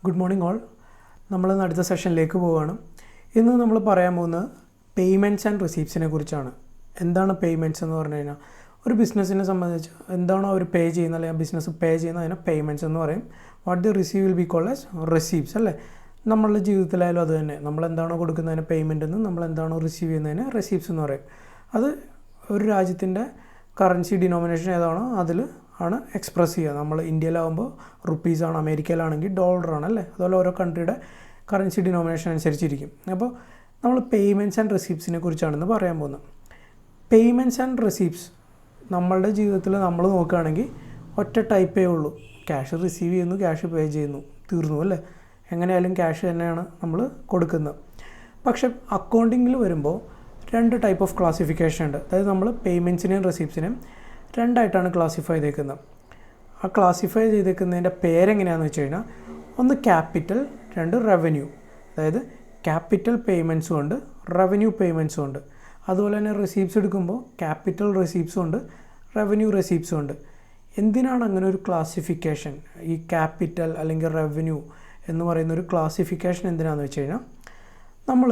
Good morning all. നമ്മൾ അടുത്ത സെഷനിലേക്ക് പോവുകയാണ്. ഇന്ന് നമ്മൾ പറയാൻ പോകുന്നത് പേയ്മെൻറ്റ്സ് ആൻഡ് റിസീപ്റ്റ്സിനെ കുറിച്ചാണ്. എന്താണ് പേയ്മെൻറ്റ്സ് എന്ന് പറഞ്ഞു കഴിഞ്ഞാൽ ഒരു ബിസിനസ്സിനെ സംബന്ധിച്ച് എന്താണോ അവർ പേ ചെയ്യുന്നത് അല്ലെങ്കിൽ ബിസിനസ് പേ ചെയ്യുന്നത് അതിനെ പേയ്മെൻറ്റ്സ് എന്ന് പറയും. What the receive will be called as receipts അല്ലേ. നമ്മളുടെ ജീവിതത്തിലായാലും അത് തന്നെ, നമ്മൾ എന്താണോ കൊടുക്കുന്നതിന് പേയ്മെൻറ്റ് എന്നും നമ്മൾ എന്താണോ റിസീവ് ചെയ്യുന്നതിന് റിസീപ്റ്റ്സ് എന്ന് പറയും. അത് ഒരു രാജ്യത്തിൻ്റെ കറൻസി ഡിനോമിനേഷൻ ഏതാണോ അതിൽ ആണ് എക്സ്പ്രസ് ചെയ്യുക. നമ്മൾ ഇന്ത്യയിലാവുമ്പോൾ റുപ്പീസാണ്, അമേരിക്കയിലാണെങ്കിൽ ഡോളറാണ് അല്ലേ. അതുപോലെ ഓരോ കൺട്രിയുടെ കറൻസി ഡിനോമിനേഷൻ അനുസരിച്ചിരിക്കും. അപ്പോൾ നമ്മൾ പേയ്മെൻറ്റ്സ് ആൻഡ് റിസീപ്റ്റ്സിനെ കുറിച്ചാണെന്ന് പറയാൻ പോകുന്നത്. പേയ്മെൻറ്റ്സ് ആൻഡ് റിസീപ്റ്റ്സ് നമ്മളുടെ ജീവിതത്തിൽ നമ്മൾ നോക്കുകയാണെങ്കിൽ ഒറ്റ ടൈപ്പേ ഉള്ളൂ. ക്യാഷ് റിസീവ് ചെയ്യുന്നു, ക്യാഷ് പേ ചെയ്യുന്നു, തീർന്നു അല്ലേ. എങ്ങനെയായാലും ക്യാഷ് തന്നെയാണ് നമ്മൾ കൊടുക്കുന്നത്. പക്ഷേ അക്കൗണ്ടിങ്ങിൽ വരുമ്പോൾ രണ്ട് ടൈപ്പ് ഓഫ് ക്ലാസിഫിക്കേഷൻ ഉണ്ട്. അതായത് നമ്മൾ പേയ്മെൻറ്റ്സിനെയും റിസീപ്റ്റ്സിനെയും രണ്ടായിട്ടാണ് ക്ലാസിഫൈ ചെയ്തേക്കുന്നത്. ആ ക്ലാസിഫൈ ചെയ്തേക്കുന്നതിൻ്റെ പേരെങ്ങനെയാണെന്ന് വെച്ച് കഴിഞ്ഞാൽ ഒന്ന് ക്യാപിറ്റൽ, രണ്ട് റവന്യൂ. അതായത് ക്യാപിറ്റൽ പേയ്മെൻറ്റ്സും ഉണ്ട്, റവന്യൂ പേയ്മെൻറ്റ്സും ഉണ്ട്. അതുപോലെ തന്നെ റിസീപ്റ്റ്സ് എടുക്കുമ്പോൾ ക്യാപിറ്റൽ റിസീപ്റ്റ്സും ഉണ്ട്, റവന്യൂ റിസീപ്റ്റ്സും ഉണ്ട്. എന്തിനാണ് അങ്ങനെ ഒരു ക്ലാസിഫിക്കേഷൻ, ഈ ക്യാപിറ്റൽ അല്ലെങ്കിൽ റവന്യൂ എന്ന് പറയുന്ന ഒരു ക്ലാസിഫിക്കേഷൻ എന്തിനാണെന്ന് വെച്ച് കഴിഞ്ഞാൽ നമ്മൾ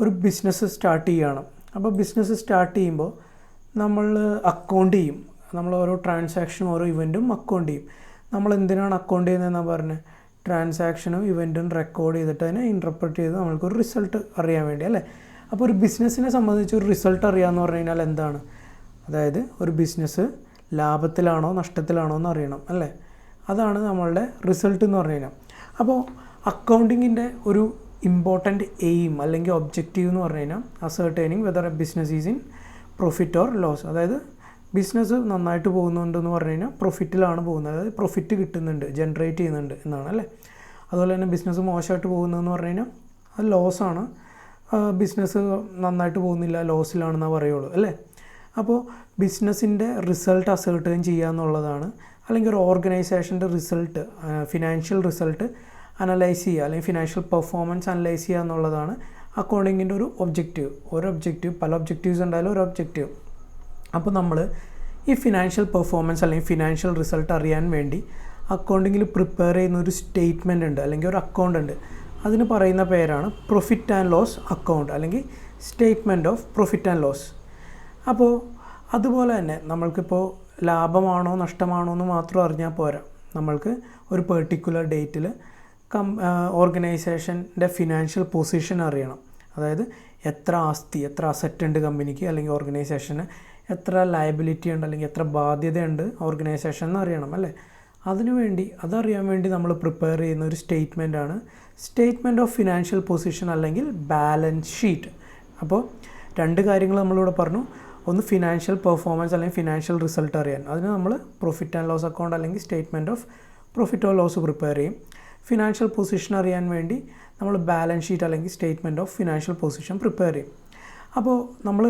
ഒരു ബിസിനസ് സ്റ്റാർട്ട് ചെയ്യുകയാണ്. അപ്പോൾ ബിസിനസ് സ്റ്റാർട്ട് ചെയ്യുമ്പോൾ നമ്മൾ അക്കൗണ്ട് ചെയ്യും. നമ്മൾ ഓരോ ട്രാൻസാക്ഷനും ഓരോ ഇവൻറ്റും അക്കൗണ്ട് ചെയ്യും. നമ്മൾ എന്തിനാണ് അക്കൗണ്ട് ചെയ്യുന്നതെന്നാണ് പറഞ്ഞത്, ട്രാൻസാക്ഷനും ഇവൻറ്റും റെക്കോർഡ് ചെയ്തിട്ട് അതിനെ ഇൻറ്റർപ്രറ്റ് ചെയ്ത് നമ്മൾക്കൊരു റിസൾട്ട് അറിയാൻ വേണ്ടി അല്ലേ. അപ്പോൾ ഒരു ബിസിനസ്സിനെ സംബന്ധിച്ച് ഒരു റിസൾട്ട് അറിയാമെന്ന് പറഞ്ഞു കഴിഞ്ഞാൽ എന്താണ്, അതായത് ഒരു ബിസിനസ് ലാഭത്തിലാണോ നഷ്ടത്തിലാണോ എന്ന് അറിയണം അല്ലേ. അതാണ് നമ്മളുടെ റിസൾട്ട് എന്ന് പറഞ്ഞു കഴിഞ്ഞാൽ. അപ്പോൾ അക്കൗണ്ടിങ്ങിൻ്റെ ഒരു ഇമ്പോർട്ടൻറ്റ് എയിം അല്ലെങ്കിൽ ഒബ്ജക്റ്റീവ് എന്ന് പറഞ്ഞു കഴിഞ്ഞാൽ ascertaining whether a business is in profit or loss. അതായത് ബിസിനസ് നന്നായിട്ട് പോകുന്നുണ്ടെന്ന് പറഞ്ഞു കഴിഞ്ഞാൽ പ്രോഫിറ്റിലാണ് പോകുന്നത്, അതായത് പ്രോഫിറ്റ് കിട്ടുന്നുണ്ട്, ജനറേറ്റ് ചെയ്യുന്നുണ്ട് എന്നാണ് അല്ലേ. അതുപോലെ തന്നെ ബിസിനസ് മോശമായിട്ട് പോകുന്നതെന്ന് പറഞ്ഞു കഴിഞ്ഞാൽ അത് ലോസാണ്, ബിസിനസ് നന്നായിട്ട് പോകുന്നില്ല, ലോസിലാണെന്നാണ് പറയുള്ളൂ അല്ലേ. അപ്പോൾ ബിസിനസ്സിൻ്റെ റിസൾട്ട് അസർട്ടൈൻ ചെയ്യുക എന്നുള്ളതാണ്, അല്ലെങ്കിൽ ഒരു ഓർഗനൈസേഷൻ്റെ റിസൾട്ട്, ഫിനാൻഷ്യൽ റിസൾട്ട് അനലൈസ് ചെയ്യുക അല്ലെങ്കിൽ ഫിനാൻഷ്യൽ പെർഫോമൻസ് അനലൈസ് ചെയ്യുക എന്നുള്ളതാണ് അക്കൗണ്ടിങ്ങിൻ്റെ ഒരു ഒബ്ജക്റ്റീവ്. ഒരു ഒബ്ജക്റ്റീവ്, പല ഒബ്ജക്റ്റീവ്സ് ഉണ്ടായാലും ഒരു ഒബ്ജക്റ്റീവ്. അപ്പോൾ നമ്മൾ ഈ ഫിനാൻഷ്യൽ പെർഫോമൻസ് അല്ലെങ്കിൽ ഫിനാൻഷ്യൽ റിസൾട്ട് അറിയാൻ വേണ്ടി അക്കൗണ്ടിങ്ങിൽ പ്രിപ്പയർ ചെയ്യുന്ന ഒരു സ്റ്റേറ്റ്മെൻ്റ് ഉണ്ട് അല്ലെങ്കിൽ ഒരു അക്കൗണ്ട് ഉണ്ട്. അതിന് പറയുന്ന പേരാണ് പ്രോഫിറ്റ് ആൻഡ് ലോസ് അക്കൗണ്ട് അല്ലെങ്കിൽ statement of profit and loss. അപ്പോൾ അതുപോലെ തന്നെ നമ്മൾക്കിപ്പോൾ ലാഭമാണോ നഷ്ടമാണോ എന്ന് മാത്രം അറിഞ്ഞാൽ പോരാ, നമ്മൾക്ക് ഒരു പെർട്ടിക്കുലർ ഡേറ്റിൽ ഓർഗനൈസേഷൻ്റെ ഫിനാൻഷ്യൽ പൊസിഷൻ അറിയണം. അതായത് എത്ര ആസ്തി, എത്ര അസറ്റ് ഉണ്ട് കമ്പനിക്ക് അല്ലെങ്കിൽ ഓർഗനൈസേഷന്, എത്ര ലയബിലിറ്റി ഉണ്ട് അല്ലെങ്കിൽ എത്ര ബാധ്യതയുണ്ട് ഓർഗനൈസേഷൻ എന്ന് അറിയണം അല്ലേ. അതറിയാൻ വേണ്ടി നമ്മൾ പ്രിപ്പയർ ചെയ്യുന്ന ഒരു സ്റ്റേറ്റ്മെൻറ്റാണ് സ്റ്റേറ്റ്മെൻറ്റ് ഓഫ് ഫിനാൻഷ്യൽ പൊസിഷൻ അല്ലെങ്കിൽ ബാലൻസ് ഷീറ്റ്. അപ്പോൾ രണ്ട് കാര്യങ്ങൾ നമ്മളിവിടെ പറഞ്ഞു. ഒന്ന് ഫിനാൻഷ്യൽ പെർഫോമൻസ് അല്ലെങ്കിൽ ഫിനാൻഷ്യൽ റിസൾട്ട് അറിയാൻ, അതിന് നമ്മൾ പ്രോഫിറ്റ് ആൻഡ് ലോസ് അക്കൗണ്ട് അല്ലെങ്കിൽ statement of profit or loss prepare ചെയ്യും. ഫിനാൻഷ്യൽ പൊസിഷൻ അറിയാൻ വേണ്ടി നമ്മൾ ബാലൻസ് ഷീറ്റ് അല്ലെങ്കിൽ statement of financial position prepare ചെയ്യും. അപ്പോൾ നമ്മൾ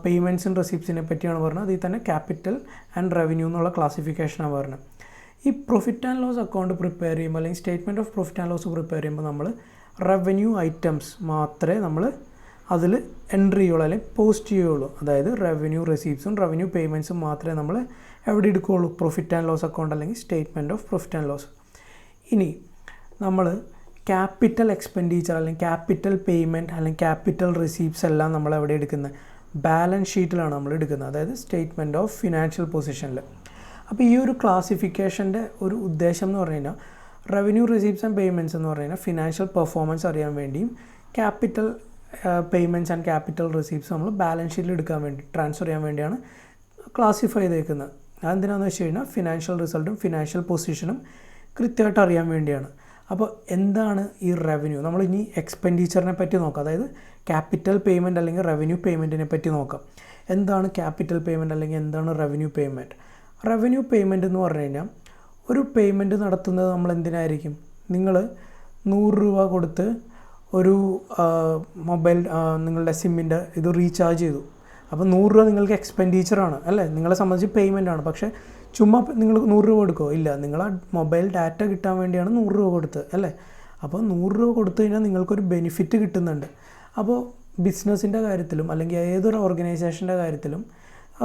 പേയ്മെൻറ്റ്സ് ആൻഡ് റെസിപ്റ്റ്സിനെ പറ്റിയാണ് പറഞ്ഞത്. അതിൽ തന്നെ ക്യാപിറ്റൽ ആൻഡ് റവന്യൂ എന്നുള്ള ക്ലാസിഫിക്കേഷനാണ് പറഞ്ഞത്. ഈ profit and loss account prepare ചെയ്യുമ്പോൾ അല്ലെങ്കിൽ statement of profit and loss prepare ചെയ്യുമ്പോൾ നമ്മൾ റവന്യൂ ഐറ്റംസ് മാത്രമേ നമ്മൾ അതിൽ എൻട്രി ചെയ്യുള്ളൂ അല്ലെങ്കിൽ പോസ്റ്റ് ചെയ്യുള്ളൂ. അതായത് റവന്യൂ റെസിപ്റ്റ്സും റവന്യൂ പേയ്മെൻറ്റ്സും മാത്രമേ നമ്മൾ എവിടെ എടുക്കുകയുള്ളൂ, പ്രോഫിറ്റ് ആൻഡ് ലോസ് അക്കൗണ്ട് അല്ലെങ്കിൽ statement of profit and loss. ഇനി നമ്മൾ ക്യാപിറ്റൽ എക്സ്പെൻഡിച്ചർ അല്ലെങ്കിൽ ക്യാപിറ്റൽ പേയ്മെൻറ്റ് അല്ലെങ്കിൽ ക്യാപിറ്റൽ റിസീപ്റ്റ്സ് എല്ലാം നമ്മൾ എവിടെ എടുക്കുന്നത്, ബാലൻസ് ഷീറ്റിലാണ് നമ്മൾ എടുക്കുന്നത്, അതായത് സ്റ്റേറ്റ്മെൻറ്റ് ഓഫ് ഫിനാൻഷ്യൽ പൊസിഷനിൽ. അപ്പോൾ ഈ ഒരു ക്ലാസിഫിക്കേഷൻ്റെ ഒരു ഉദ്ദേശം എന്ന് പറഞ്ഞു കഴിഞ്ഞാൽ റവന്യൂ റിസീപ്റ്റ്സ് ആൻഡ് പേയ്മെൻറ്റ്സ് എന്ന് പറഞ്ഞു കഴിഞ്ഞാൽ ഫിനാൻഷ്യൽ പെർഫോമൻസ് അറിയാൻ വേണ്ടിയും capital payments and capital receipts നമ്മൾ ബാലൻസ് ഷീറ്റിൽ എടുക്കാൻ വേണ്ടി ട്രാൻസ്ഫർ ചെയ്യാൻ വേണ്ടിയാണ് ക്ലാസിഫൈ ചെയ്തേക്കുന്നത്. അതെന്തിനാണെന്ന് വെച്ച് കഴിഞ്ഞാൽ ഫിനാൻഷ്യൽ റിസൾട്ടും ഫിനാൻഷ്യൽ പൊസിഷനും കൃത്യമായിട്ട് അറിയാൻ വേണ്ടിയാണ്. അപ്പോൾ എന്താണ് ഈ റവന്യൂ, നമ്മൾ ഇനി എക്സ്പെൻഡിച്ചറിനെ പറ്റി നോക്കാം. അതായത് ക്യാപിറ്റൽ പേയ്മെൻറ്റ് അല്ലെങ്കിൽ റവന്യൂ പേയ്മെൻറ്റിനെ പറ്റി നോക്കാം. എന്താണ് ക്യാപിറ്റൽ പേയ്മെൻറ്റ് അല്ലെങ്കിൽ എന്താണ് റവന്യൂ പേയ്മെൻറ്റ്. റവന്യൂ പേയ്മെൻറ്റ് എന്ന് പറഞ്ഞു കഴിഞ്ഞാൽ ഒരു പേയ്മെൻറ്റ് നടത്തുന്നത് നമ്മൾ എന്തിനായിരിക്കും, നിങ്ങൾ 100 രൂപ കൊടുത്ത് ഒരു മൊബൈൽ നിങ്ങളുടെ സിമ്മിൻ്റെ ഇത് റീചാർജ് ചെയ്തു. അപ്പോൾ 100 രൂപ നിങ്ങൾക്ക് എക്സ്പെൻഡിച്ചറാണ് അല്ലേ, നിങ്ങളെ സംബന്ധിച്ച് പേയ്മെൻ്റ് ആണ്. പക്ഷേ ചുമ്മാ നിങ്ങൾ 100 രൂപ കൊടുക്കുമോ, ഇല്ല, നിങ്ങൾ ആ മൊബൈൽ ഡാറ്റ കിട്ടാൻ വേണ്ടിയാണ് 100 രൂപ കൊടുത്തത് അല്ലേ. അപ്പോൾ 100 രൂപ കൊടുത്തു കഴിഞ്ഞാൽ നിങ്ങൾക്കൊരു ബെനിഫിറ്റ് കിട്ടുന്നുണ്ട്. അപ്പോൾ ബിസിനസ്സിൻ്റെ കാര്യത്തിലും അല്ലെങ്കിൽ ഏതൊരു ഓർഗനൈസേഷൻ്റെ കാര്യത്തിലും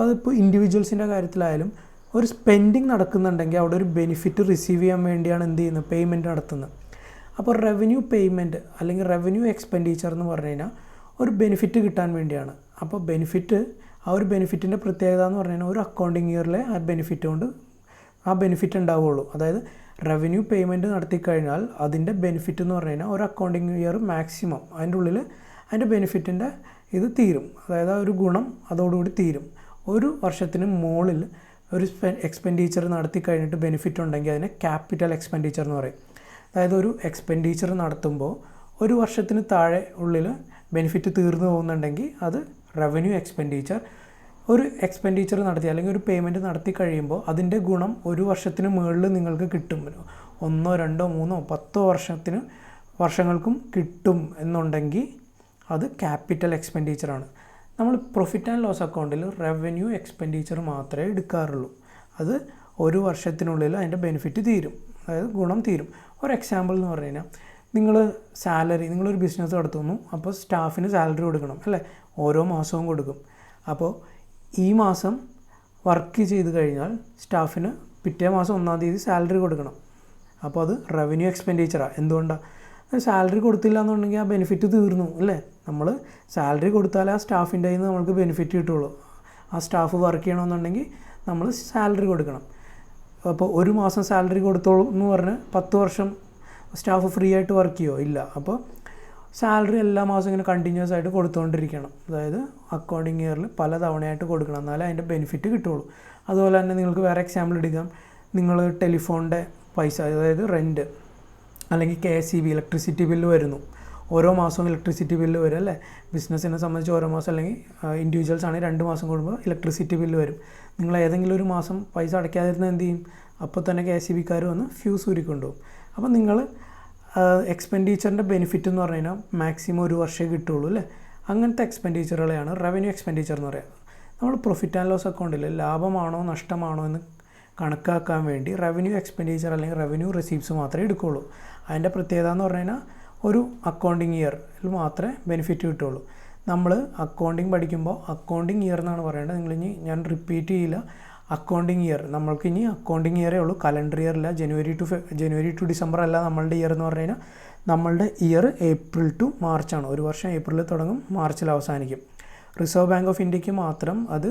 അതിപ്പോൾ ഇൻഡിവിജ്വൽസിൻ്റെ കാര്യത്തിലായാലും ഒരു സ്പെൻഡിങ് നടക്കുന്നുണ്ടെങ്കിൽ അവിടെ ഒരു ബെനിഫിറ്റ് റിസീവ് ചെയ്യാൻ വേണ്ടിയാണ് എന്ത് ചെയ്യുന്നത്, പേയ്മെൻറ്റ് നടത്തുന്നത്. അപ്പോൾ റവന്യൂ പേയ്മെൻറ്റ് അല്ലെങ്കിൽ റവന്യൂ എക്സ്പെൻഡിച്ചർ എന്ന് പറഞ്ഞു കഴിഞ്ഞാൽ ഒരു ബെനിഫിറ്റ് കിട്ടാൻ വേണ്ടിയാണ്. അപ്പോൾ ആ ഒരു ബെനിഫിറ്റിൻ്റെ പ്രത്യേകത എന്ന് പറഞ്ഞു കഴിഞ്ഞാൽ ഒരു അക്കൗണ്ടിങ് ഇയറിലെ ആ ബെനിഫിറ്റ് ഉണ്ടാവുകയുള്ളൂ. അതായത് റവന്യൂ പേയ്മെൻറ്റ് നടത്തിക്കഴിഞ്ഞാൽ അതിൻ്റെ ബെനിഫിറ്റ് എന്ന് പറഞ്ഞു കഴിഞ്ഞാൽ ഒരു അക്കൗണ്ടിങ് ഇയർ മാക്സിമം അതിൻ്റെ ഉള്ളിൽ അതിൻ്റെ ബെനിഫിറ്റിൻ്റെ ഇത് തീരും. അതായത് ആ ഒരു ഗുണം അതോടുകൂടി തീരും. ഒരു വർഷത്തിന് മുകളിൽ ഒരു എക്സ്പെൻഡിച്ചർ നടത്തി കഴിഞ്ഞിട്ട് ബെനിഫിറ്റ് ഉണ്ടെങ്കിൽ അതിനെ ക്യാപിറ്റൽ എക്സ്പെൻഡിച്ചർ എന്ന് പറയും. അതായത് ഒരു എക്സ്പെൻഡിച്ചർ നടത്തുമ്പോൾ ഒരു വർഷത്തിന് താഴെ ഉള്ളിൽ ബെനിഫിറ്റ് തീർന്നു പോകുന്നുണ്ടെങ്കിൽ അത് റവന്യൂ എക്സ്പെൻഡിച്ചർ. ഒരു എക്സ്പെൻഡിച്ചർ നടത്തി അല്ലെങ്കിൽ ഒരു പേയ്മെൻറ്റ് നടത്തി കഴിയുമ്പോൾ അതിൻ്റെ ഗുണം ഒരു വർഷത്തിന് മുകളിൽ നിങ്ങൾക്ക് കിട്ടും. 1, 2, 3, 10 വർഷങ്ങൾക്കും കിട്ടും എന്നുണ്ടെങ്കിൽ അത് ക്യാപിറ്റൽ എക്സ്പെൻഡിച്ചറാണ്. നമ്മൾ പ്രോഫിറ്റ് ആൻഡ് ലോസ് അക്കൗണ്ടിൽ റവന്യൂ എക്സ്പെൻഡിച്ചർ മാത്രമേ എടുക്കാറുള്ളൂ. അത് ഒരു വർഷത്തിനുള്ളിൽ അതിൻ്റെ ബെനിഫിറ്റ് തീരും, അതായത് ഗുണം തീരും. ഒരു എക്സാമ്പിൾ എന്ന് പറഞ്ഞു കഴിഞ്ഞാൽ നിങ്ങളൊരു ബിസിനസ് നടത്തുന്നു. അപ്പോൾ സ്റ്റാഫിന് സാലറി കൊടുക്കണം അല്ലേ, ഓരോ മാസവും കൊടുക്കും. അപ്പോൾ ഈ മാസം വർക്ക് ചെയ്ത് കഴിഞ്ഞാൽ സ്റ്റാഫിന് പിറ്റേ മാസം 1-ാം തീയതി സാലറി കൊടുക്കണം. അപ്പോൾ അത് റവന്യൂ എക്സ്പെൻഡിച്ചറാണ്. എന്തുകൊണ്ടാണ്? സാലറി കൊടുത്തില്ല എന്നുണ്ടെങ്കിൽ ആ ബെനിഫിറ്റ് തീർന്നു അല്ലേ. നമ്മൾ സാലറി കൊടുത്താലേ ആ സ്റ്റാഫിൻ്റെ കയ്യിൽ നിന്ന് നമുക്ക് ബെനിഫിറ്റ് കിട്ടുള്ളൂ. ആ സ്റ്റാഫ് വർക്ക് ചെയ്യണമെന്നുണ്ടെങ്കിൽ നമ്മൾ സാലറി കൊടുക്കണം. അപ്പോൾ ഒരു മാസം സാലറി കൊടുത്തോളൂ എന്ന് പറഞ്ഞ് 10 വർഷം സ്റ്റാഫ് ഫ്രീ ആയിട്ട് വർക്ക് ചെയ്യുമോ? ഇല്ല. അപ്പോൾ സാലറി എല്ലാ മാസം ഇങ്ങനെ കണ്ടിന്യൂസ് ആയിട്ട് കൊടുത്തുകൊണ്ടിരിക്കണം. അതായത് അക്കൗണ്ടിങ് ഇയറിൽ പല തവണയായിട്ട് കൊടുക്കണം, എന്നാലേ അതിൻ്റെ ബെനിഫിറ്റ് കിട്ടുള്ളൂ. അതുപോലെ തന്നെ നിങ്ങൾക്ക് വേറെ എക്സാമ്പിൾ എടുക്കാം. നിങ്ങൾ ടെലിഫോണിൻ്റെ പൈസ, അതായത് റെൻറ്റ് അല്ലെങ്കിൽ KSEB ഇലക്ട്രിസിറ്റി ബില്ല് വരുന്നു. ഓരോ മാസവും ഇലക്ട്രിസിറ്റി ബില്ല് വരും അല്ലേ. ബിസിനസ്സിനെ സംബന്ധിച്ച് ഓരോ മാസം, അല്ലെങ്കിൽ ഇൻഡിവിജ്വൽസ് ആണെങ്കിൽ 2 മാസം കൂടുമ്പോൾ ഇലക്ട്രിസിറ്റി ബില്ല് വരും. നിങ്ങൾ ഏതെങ്കിലും ഒരു മാസം പൈസ അടയ്ക്കാതിരുന്നാൽ എന്ത് ചെയ്യും? അപ്പോൾ തന്നെ KSEBക്കാർ വന്ന് ഫ്യൂസ് ഊരിക്കൊണ്ടുപോകും. അപ്പോൾ നിങ്ങൾ എക്സ്പെൻഡിച്ചറിൻ്റെ ബെനിഫിറ്റ് എന്ന് പറഞ്ഞു കഴിഞ്ഞാൽ മാക്സിമം ഒരു വർഷമേ കിട്ടുള്ളൂ അല്ലേ. അങ്ങനത്തെ എക്സ്പെൻഡിച്ചറുകളെയാണ് റവന്യൂ എക്സ്പെൻഡിച്ചർ എന്ന് പറയുന്നത്. നമ്മൾ പ്രോഫിറ്റ് ആൻഡ് ലോസ് അക്കൗണ്ടിൽ ലാഭമാണോ നഷ്ടമാണോ എന്ന് കണക്കാക്കാൻ വേണ്ടി റവന്യൂ എക്സ്പെൻഡിച്ചർ അല്ലെങ്കിൽ റവന്യൂ റിസീപ്റ്റ്സ് മാത്രമേ എടുക്കുകയുള്ളൂ. അതിൻ്റെ പ്രത്യേകത എന്ന് പറഞ്ഞു കഴിഞ്ഞാൽ ഒരു അക്കൗണ്ടിങ് ഇയറിൽ മാത്രമേ ബെനിഫിറ്റ് കിട്ടുള്ളൂ. നമ്മൾ അക്കൗണ്ടിങ് പഠിക്കുമ്പോൾ അക്കൗണ്ടിങ് ഇയർ എന്നാണ് പറയേണ്ടത്. ഞാൻ റിപ്പീറ്റ് ചെയ്യില്ല. അക്കൗണ്ടിങ് ഇയർ നമ്മൾക്ക് ഇനി അക്കൗണ്ടിങ് ഇയറേ ഉള്ളൂ, കലണ്ടർ ഇയർ അല്ല. ജനുവരി ടു ഡിസംബർ അല്ല നമ്മളുടെ ഇയർ എന്ന് പറഞ്ഞു കഴിഞ്ഞാൽ. നമ്മളുടെ ഇയർ ഏപ്രിൽ ടു മാർച്ചാണ്. ഒരു വർഷം ഏപ്രിലിൽ തുടങ്ങും, മാർച്ചിൽ അവസാനിക്കും. റിസർവ് ബാങ്ക് ഓഫ് ഇന്ത്യക്ക് മാത്രം അത്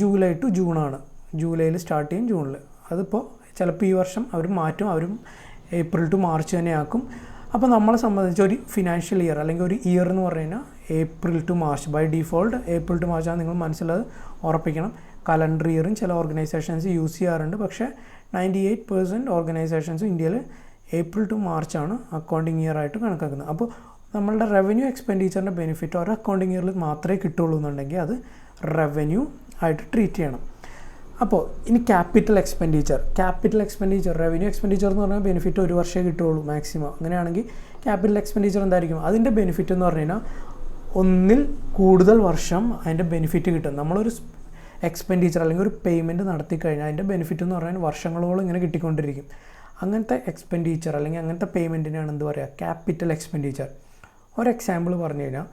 ജൂലൈ ടു ജൂണാണ്. ജൂലൈയിൽ സ്റ്റാർട്ട് ചെയ്യും, ജൂണിൽ. അതിപ്പോൾ ചിലപ്പോൾ ഈ വർഷം അവർ മാറ്റും, അവരും ഏപ്രിൽ ടു മാർച്ച് തന്നെ ആക്കും. അപ്പോൾ നമ്മളെ സംബന്ധിച്ച് ഒരു ഫിനാൻഷ്യൽ ഇയർ അല്ലെങ്കിൽ ഒരു ഇയർ എന്ന് പറഞ്ഞു കഴിഞ്ഞാൽ April to March, by default April to മാർച്ചാണ്. നിങ്ങൾ മനസ്സിലത് ഉറപ്പിക്കണം. കലണ്ടർ ഇയറും ചില ഓർഗനൈസേഷൻസ് യൂസ് ചെയ്യാറുണ്ട്, പക്ഷേ 98% ഓർഗനൈസേഷൻസ് ഇന്ത്യയിൽ ഏപ്രിൽ ടു മാർച്ചാണ് അക്കൗണ്ടിങ് ഇയർ ആയിട്ട് കണക്കാക്കുന്നത്. അപ്പോൾ നമ്മളുടെ റവന്യൂ എക്സ്പെൻഡിച്ചറിൻ്റെ ബെനിഫിറ്റ് ഒരു അക്കൗണ്ടിങ് ഇയറിൽ മാത്രമേ കിട്ടുള്ളൂ എന്നുണ്ടെങ്കിൽ അത് റവന്യൂ ആയിട്ട് ട്രീറ്റ് ചെയ്യണം. അപ്പോൾ ഇനി ക്യാപിറ്റൽ എക്സ്പെൻഡിച്ചർ റവന്യൂ എക്സ്പെൻഡിച്ചർ എന്ന് പറഞ്ഞാൽ ബെനിഫിറ്റ് ഒരു വർഷമേ കിട്ടുള്ളൂ മാക്സിമം. അങ്ങനെയാണെങ്കിൽ ക്യാപിറ്റൽ എക്സ്പെൻഡിച്ചർ എന്തായിരിക്കും? അതിൻ്റെ ബെനിഫിറ്റ് എന്ന് പറഞ്ഞു കഴിഞ്ഞാൽ ഒന്നിൽ കൂടുതൽ വർഷം അതിൻ്റെ ബെനിഫിറ്റ് കിട്ടും. നമ്മളൊരു എക്സ്പെൻഡിച്ചർ അല്ലെങ്കിൽ ഒരു പേയ്മെൻറ്റ് നടത്തി കഴിഞ്ഞാൽ അതിൻ്റെ ബെനിഫിറ്റ് എന്ന് പറഞ്ഞാൽ വർഷങ്ങളോളം ഇങ്ങനെ കിട്ടിക്കൊണ്ടിരിക്കും. അങ്ങനത്തെ എക്സ്പെൻഡിച്ചർ അല്ലെങ്കിൽ അങ്ങനത്തെ പേയ്മെൻറ്റിനാണ് എന്ത് പറയുക? Capital expenditure. ഒരു എക്സാമ്പിൾ പറഞ്ഞു കഴിഞ്ഞാൽ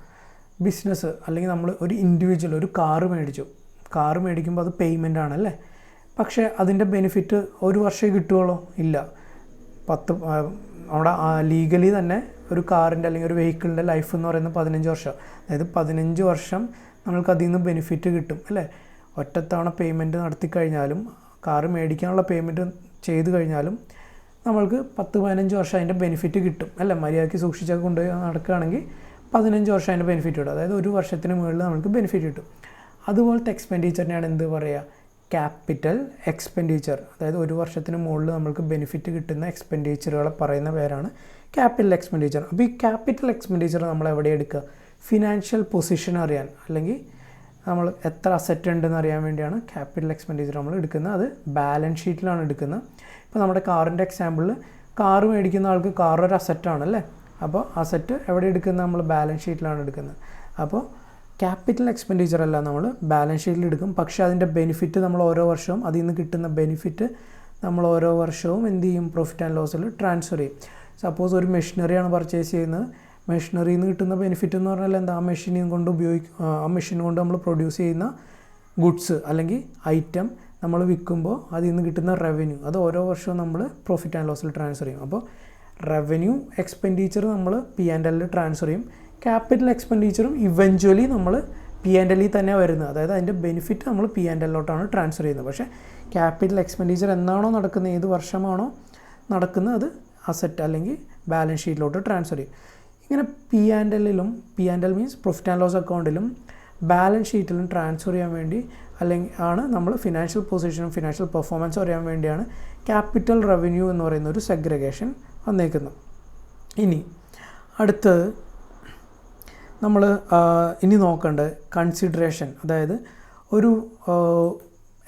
ബിസിനസ് അല്ലെങ്കിൽ നമ്മൾ ഒരു ഇൻഡിവിജ്വൽ ഒരു കാറ് മേടിക്കുമ്പോൾ അത് പേയ്മെൻ്റ് ആണല്ലേ. പക്ഷേ അതിൻ്റെ ബെനിഫിറ്റ് ഒരു വർഷമേ കിട്ടുകയുള്ളൂ? ഇല്ല. അവിടെ ലീഗലി തന്നെ ഒരു കാറിൻ്റെ അല്ലെങ്കിൽ ഒരു വെഹിക്കിളിൻ്റെ ലൈഫ് എന്ന് പറയുന്നത് 15 വർഷം. അതായത് 15 വർഷം നമ്മൾക്ക് അതിൽ നിന്ന് ബെനിഫിറ്റ് കിട്ടും അല്ലേ. ഒറ്റത്തവണ പേയ്മെൻറ്റ് നടത്തി കഴിഞ്ഞാലും കാറ് മേടിക്കാനുള്ള പേയ്മെൻറ്റ് ചെയ്ത് കഴിഞ്ഞാലും നമ്മൾക്ക് 10-15 വർഷം അതിൻ്റെ ബെനിഫിറ്റ് കിട്ടും അല്ലേ. മര്യാദയ്ക്ക് സൂക്ഷിച്ചൊക്കെ കൊണ്ടുപോയി നടക്കുകയാണെങ്കിൽ 15 വർഷം അതിൻ്റെ ബെനിഫിറ്റ് കിട്ടും. അതായത് ഒരു വർഷത്തിന് മുകളിൽ നമുക്ക് ബെനിഫിറ്റ് കിട്ടും. അതുപോലത്തെ എക്സ്പെൻഡിച്ചറിനെയാണ് എന്ത് പറയുക? Capital expenditure. അതായത് ഒരു വർഷത്തിന് മുകളിൽ നമ്മൾക്ക് ബെനിഫിറ്റ് കിട്ടുന്ന എക്സ്പെൻഡിച്ചറുകളെ പറയുന്ന പേരാണ് ക്യാപിറ്റൽ എക്സ്പെൻഡിച്ചർ. അപ്പോൾ ഈ ക്യാപിറ്റൽ എക്സ്പെൻഡിച്ചർ നമ്മൾ എവിടെ എടുക്കുക? ഫിനാൻഷ്യൽ പൊസിഷൻ അറിയാൻ അല്ലെങ്കിൽ നമ്മൾ എത്ര അസറ്റ് ഉണ്ടെന്ന് അറിയാൻ വേണ്ടിയാണ് ക്യാപിറ്റൽ എക്സ്പെൻഡിച്ചർ നമ്മൾ എടുക്കുന്നത്. അത് ബാലൻസ് ഷീറ്റിലാണ് എടുക്കുന്നത്. ഇപ്പോൾ നമ്മുടെ കാറിൻ്റെ എക്സാമ്പിളിൽ കാറ് മേടിക്കുന്ന ആൾക്ക് കാർ ഒരു അസറ്റാണല്ലേ. അപ്പോൾ അസറ്റ് എവിടെ എടുക്കുന്നത്? നമ്മൾ ബാലൻസ് ഷീറ്റിലാണ് എടുക്കുന്നത്. അപ്പോൾ ക്യാപിറ്റൽ എക്സ്പെൻഡിച്ചർ എല്ലാം നമ്മൾ ബാലൻസ് ഷീറ്റിൽ എടുക്കും. പക്ഷേ അതിൻ്റെ ബെനിഫിറ്റ് നമ്മൾ ഓരോ വർഷവും അതിൽ നിന്ന് കിട്ടുന്ന ബെനിഫിറ്റ് നമ്മൾ ഓരോ വർഷവും എന്ത് ചെയ്യും? പ്രോഫിറ്റ് ആൻഡ് ലോസിൽ ട്രാൻസ്ഫർ ചെയ്യും. സപ്പോസ് ഒരു മെഷീനറിയാണ് പർച്ചേസ് ചെയ്യുന്നത്. മെഷീനറിയിൽ നിന്ന് കിട്ടുന്ന ബെനിഫിറ്റ് എന്ന് പറഞ്ഞാൽ എന്താ? ആ മെഷീൻ കൊണ്ട് നമ്മൾ പ്രൊഡ്യൂസ് ചെയ്യുന്ന ഗുഡ്സ് അല്ലെങ്കിൽ ഐറ്റം നമ്മൾ വിൽക്കുമ്പോൾ അതിൽ നിന്ന് കിട്ടുന്ന റവന്യൂ അത് ഓരോ വർഷവും നമ്മൾ പ്രോഫിറ്റ് ആൻഡ് ലോസിൽ ട്രാൻസ്ഫർ ചെയ്യും. അപ്പോൾ റവന്യൂ എക്സ്പെൻഡിച്ചർ നമ്മൾ P&L ട്രാൻസ്ഫർ ചെയ്യും, ക്യാപിറ്റൽ എക്സ്പെൻഡിച്ചറും ഇവഞ്ച്വലി നമ്മൾ P&L തന്നെ വരുന്നത്, അതായത് അതിൻ്റെ ബെനിഫിറ്റ് നമ്മൾ P&Lലോട്ടാണ് ട്രാൻസ്ഫർ ചെയ്യുന്നത്. പക്ഷേ ക്യാപിറ്റൽ എക്സ്പെൻഡിച്ചർ എന്നാണോ നടക്കുന്നത്, ഏത് വർഷമാണോ നടക്കുന്നത്, അത് അസറ്റ് അല്ലെങ്കിൽ ബാലൻസ് ഷീറ്റിലോട്ട് ട്രാൻസ്ഫർ ചെയ്യും. ഇങ്ങനെ P&L means profit and loss അക്കൗണ്ടിലും ബാലൻസ് ഷീറ്റിലും ട്രാൻസ്ഫർ ചെയ്യാൻ വേണ്ടി അല്ലെങ്കിൽ ആണ് നമ്മൾ ഫിനാൻഷ്യൽ പൊസിഷനും ഫിനാൻഷ്യൽ പെർഫോമൻസും അറിയാൻ വേണ്ടിയാണ് ക്യാപിറ്റൽ റവന്യൂ എന്ന് പറയുന്ന ഒരു സെഗ്രിഗേഷൻ വന്നേക്കുന്നത്. ഇനി അടുത്തത് നമ്മൾ ഇനി നോക്കേണ്ടത് കൺസിഡറേഷൻ, അതായത് ഒരു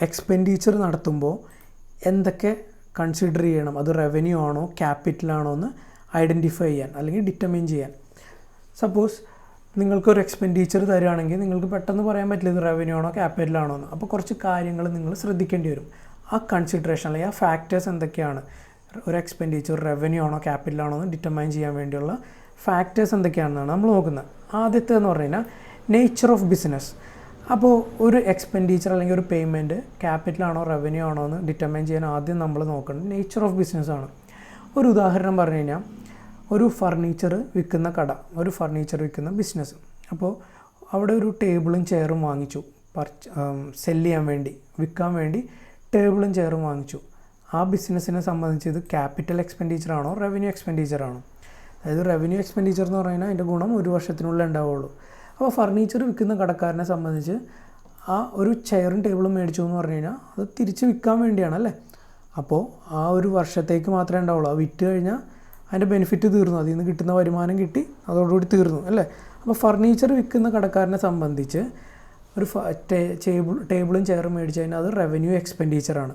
എക്സ്പെൻഡിച്ചർ നടത്തുമ്പോൾ എന്തൊക്കെ കൺസിഡർ ചെയ്യണം, അത് റവന്യൂ ആണോ ക്യാപിറ്റലാണോ എന്ന് ഐഡൻറ്റിഫൈ ചെയ്യാൻ അല്ലെങ്കിൽ ഡിറ്റർമിൻ ചെയ്യാൻ. സപ്പോസ് നിങ്ങൾക്കൊരു എക്സ്പെൻഡിച്ചർ തരികയാണെങ്കിൽ നിങ്ങൾക്ക് പെട്ടെന്ന് പറയാൻ പറ്റില്ല ഇത് റവന്യൂ ആണോ ക്യാപിറ്റലാണോ എന്ന്. അപ്പോൾ കുറച്ച് കാര്യങ്ങൾ നിങ്ങൾ ശ്രദ്ധിക്കേണ്ടി വരും. ആ കൺസിഡറേഷൻ അല്ലെങ്കിൽ ആ ഫാക്ടേഴ്സ് എന്തൊക്കെയാണ്, ഒരു എക്സ്പെൻഡിച്ചർ റവന്യൂ ആണോ ക്യാപിറ്റലാണോ എന്ന് ഡിറ്റർമൈൻ ചെയ്യാൻ വേണ്ടിയുള്ള ഫാക്ടേഴ്സ് എന്തൊക്കെയാണെന്നാണ് നമ്മൾ നോക്കുന്നത്. ആദ്യത്തേതെന്ന് പറഞ്ഞു കഴിഞ്ഞാൽ നേച്ചർ ഓഫ് ബിസിനസ്. അപ്പോൾ ഒരു എക്സ്പെൻഡിച്ചർ അല്ലെങ്കിൽ ഒരു പേയ്മെൻറ്റ് ക്യാപിറ്റലാണോ റവന്യൂ ആണോ എന്ന് ഡിറ്റർമൈൻ ചെയ്യാൻ ആദ്യം നമ്മൾ നോക്കുന്നത് നേച്ചർ ഓഫ് ബിസിനസ്സാണ്. ഒരു ഉദാഹരണം പറഞ്ഞു കഴിഞ്ഞാൽ ഒരു ഫർണിച്ചർ വിൽക്കുന്ന കട, ഒരു ഫർണിച്ചർ വിൽക്കുന്ന ബിസിനസ്. അപ്പോൾ അവിടെ ഒരു ടേബിളും ചെയറും വാങ്ങിച്ചു, സെല് ചെയ്യാൻ വേണ്ടി, വിൽക്കാൻ വേണ്ടി ടേബിളും ചെയറും വാങ്ങിച്ചു. ആ ബിസിനസ്സിനെ സംബന്ധിച്ച് ഇത് ക്യാപിറ്റൽ എക്സ്പെൻഡിച്ചർ ആണോ റവന്യൂ എക്സ്പെൻഡിച്ചർ ആണോ? അതായത് റവന്യൂ എക്സ്പെൻഡിച്ചർ എന്ന് പറഞ്ഞാൽ അതിൻ്റെ ഗുണം ഒരു വർഷത്തിനുള്ളിൽ ഉണ്ടാവുള്ളൂ. അപ്പോൾ ഫർണിച്ചർ വിൽക്കുന്ന കടക്കാരനെ സംബന്ധിച്ച് ആ ഒരു ചെയറും ടേബിളും മേടിച്ചു എന്ന് പറഞ്ഞു കഴിഞ്ഞാൽ അത് തിരിച്ച് വിൽക്കാൻ വേണ്ടിയാണ് അല്ലേ. അപ്പോൾ ആ ഒരു വർഷത്തേക്ക് മാത്രമേ ഉണ്ടാവുള്ളൂ. അത് വിറ്റ് കഴിഞ്ഞാൽ അതിൻ്റെ ബെനിഫിറ്റ് തീർന്നു, അതിൽ നിന്ന് കിട്ടുന്ന വരുമാനം കിട്ടി, അതോടുകൂടി തീർന്നു അല്ലേ. അപ്പോൾ ഫർണിച്ചർ വിൽക്കുന്ന കടക്കാരനെ സംബന്ധിച്ച് ഒരു ടേബിളും ചെയറും മേടിച്ച് കഴിഞ്ഞാൽ അത് റവന്യൂ എക്സ്പെൻഡിച്ചറാണ്.